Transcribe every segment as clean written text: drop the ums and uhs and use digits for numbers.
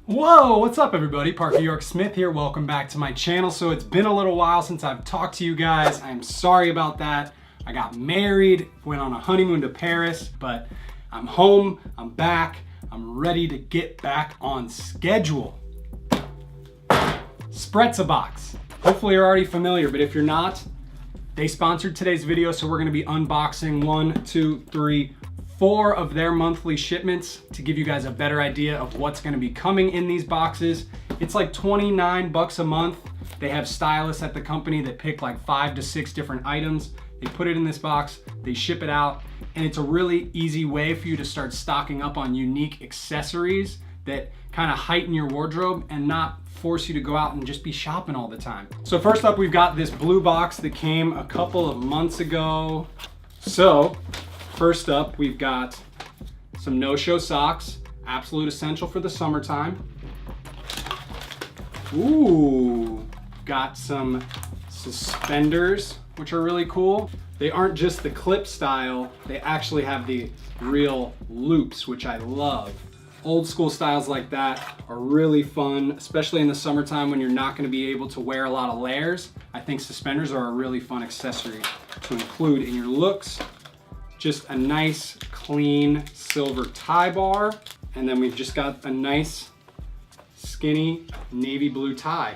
Whoa, what's up everybody? Parker York Smith here. Welcome back to my channel. So it's been a little while since I've talked to you guys. I'm sorry about that. I got married, went on a honeymoon to Paris, but I'm home, I'm back, I'm ready to get back on schedule. SprezzaBox. Hopefully you're already familiar, but if you're not, they sponsored today's video, so we're gonna be unboxing 4 of their monthly shipments to give you guys a better idea of what's gonna be coming in these boxes. It's like 29 bucks a month. They have stylists at the company that pick like 5 to 6 different items. They put it in this box, they ship it out, and it's a really easy way for you to start stocking up on unique accessories that kind of heighten your wardrobe and not force you to go out and just be shopping all the time. So first up, we've got this blue box that came a couple of months ago. So first up, we've got some no-show socks, absolute essential for the summertime. Ooh, got some suspenders, which are really cool. They aren't just the clip style, they actually have the real loops, which I love. Old school styles like that are really fun, especially in the summertime when you're not gonna be able to wear a lot of layers. I think suspenders are a really fun accessory to include in your looks. Just a nice, clean silver tie bar. And then we've just got a nice, skinny navy blue tie.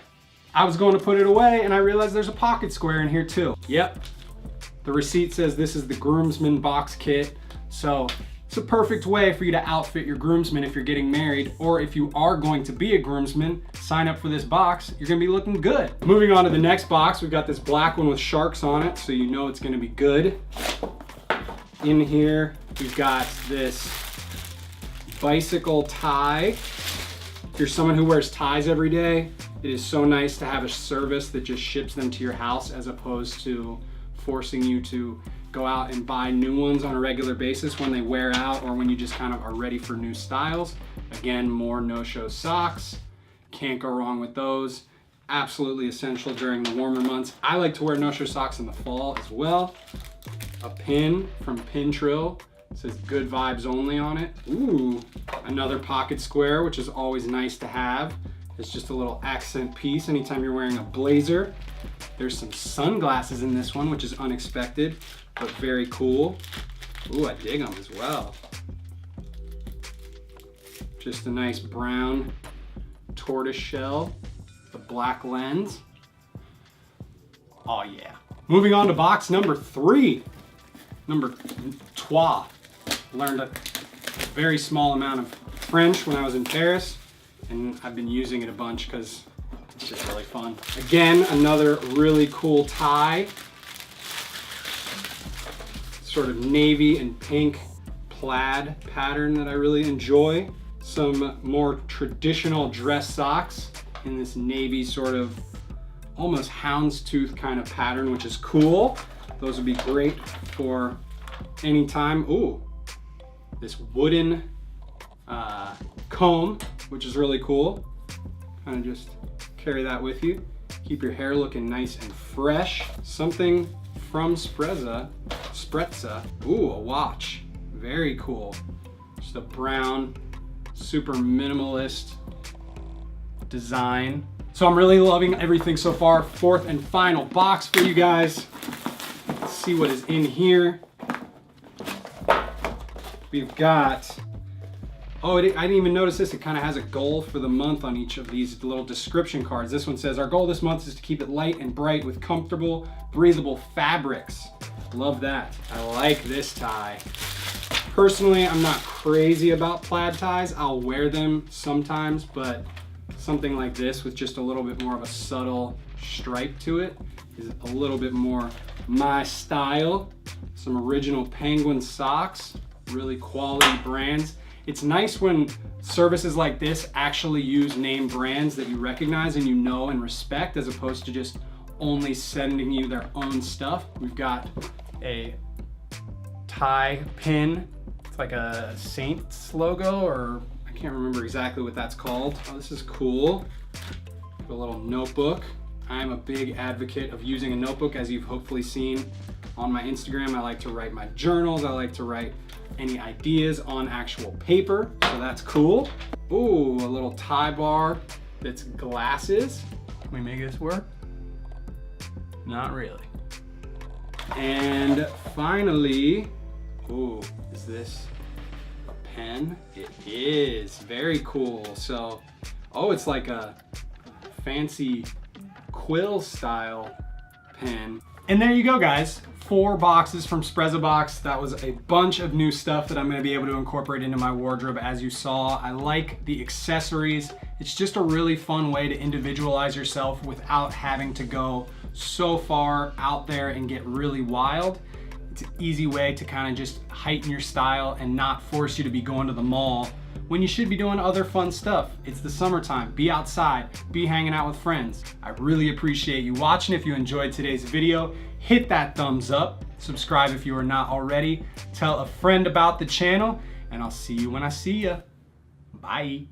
I was going to put it away and I realized there's a pocket square in here too. Yep, the receipt says this is the groomsman box kit. So it's a perfect way for you to outfit your groomsman if you're getting married, or if you are going to be a groomsman, sign up for this box, you're gonna be looking good. Moving on to the next box, we've got this black one with sharks on it, so you know it's gonna be good. In here, we've got this bicycle tie. If you're someone who wears ties every day, it is so nice to have a service that just ships them to your house as opposed to forcing you to go out and buy new ones on a regular basis when they wear out or when you just kind of are ready for new styles. Again, more no-show socks. Can't go wrong with those. Absolutely essential during the warmer months. I like to wear no-show socks in the fall as well. A pin from Pin Trill. It says good vibes only on it. Ooh, another pocket square, which is always nice to have. It's just a little accent piece anytime you're wearing a blazer. There's some sunglasses in this one, which is unexpected, but very cool. Ooh, I dig them as well. Just a nice brown tortoise shell, the black lens. Oh yeah. Moving on to box number 3. Number 3. Learned a very small amount of French when I was in Paris, and I've been using it a bunch because it's just really fun. Again, another really cool tie. Sort of navy and pink plaid pattern that I really enjoy. Some more traditional dress socks in this navy sort of almost houndstooth kind of pattern, which is cool. Those would be great for any time. Ooh, this wooden comb, which is really cool. Kind of just carry that with you. Keep your hair looking nice and fresh. Something from Sprezza. Ooh, a watch. Very cool. Just a brown, super minimalist design. So I'm really loving everything so far. 4th and final box for you guys. Let's see what is in here. We've got, I didn't even notice this. It kind of has a goal for the month on each of these little description cards. This one says, our goal this month is to keep it light and bright with comfortable, breathable fabrics. Love that. I like this tie. Personally, I'm not crazy about plaid ties. I'll wear them sometimes, but something like this with just a little bit more of a subtle stripe to it is a little bit more my style. Some original Penguin socks, really quality brands. It's nice when services like this actually use name brands that you recognize and you know and respect, as opposed to just only sending you their own stuff. We've got a tie pin. It's like a Saints logo, or I can't remember exactly what that's called. Oh, this is cool. A little notebook. I'm a big advocate of using a notebook, as you've hopefully seen on my Instagram. I like to write my journals. I like to write any ideas on actual paper, so that's cool. Ooh, a little tie bar that's glasses. Can we make this work? Not really. And finally, ooh, is this a pen? It is, very cool. So, oh, it's like a fancy quill style pen. And there you go, guys. 4 boxes from SprezzaBox. That was a bunch of new stuff that I'm gonna be able to incorporate into my wardrobe. As you saw, I like the accessories. It's just a really fun way to individualize yourself without having to go so far out there and get really wild. It's an easy way to kind of just heighten your style and not force you to be going to the mall when you should be doing other fun stuff. It's the summertime, be outside, be hanging out with friends. I really appreciate you watching. If you enjoyed today's video, hit that thumbs up, subscribe if you are not already, tell a friend about the channel, and I'll see you when I see ya. Bye.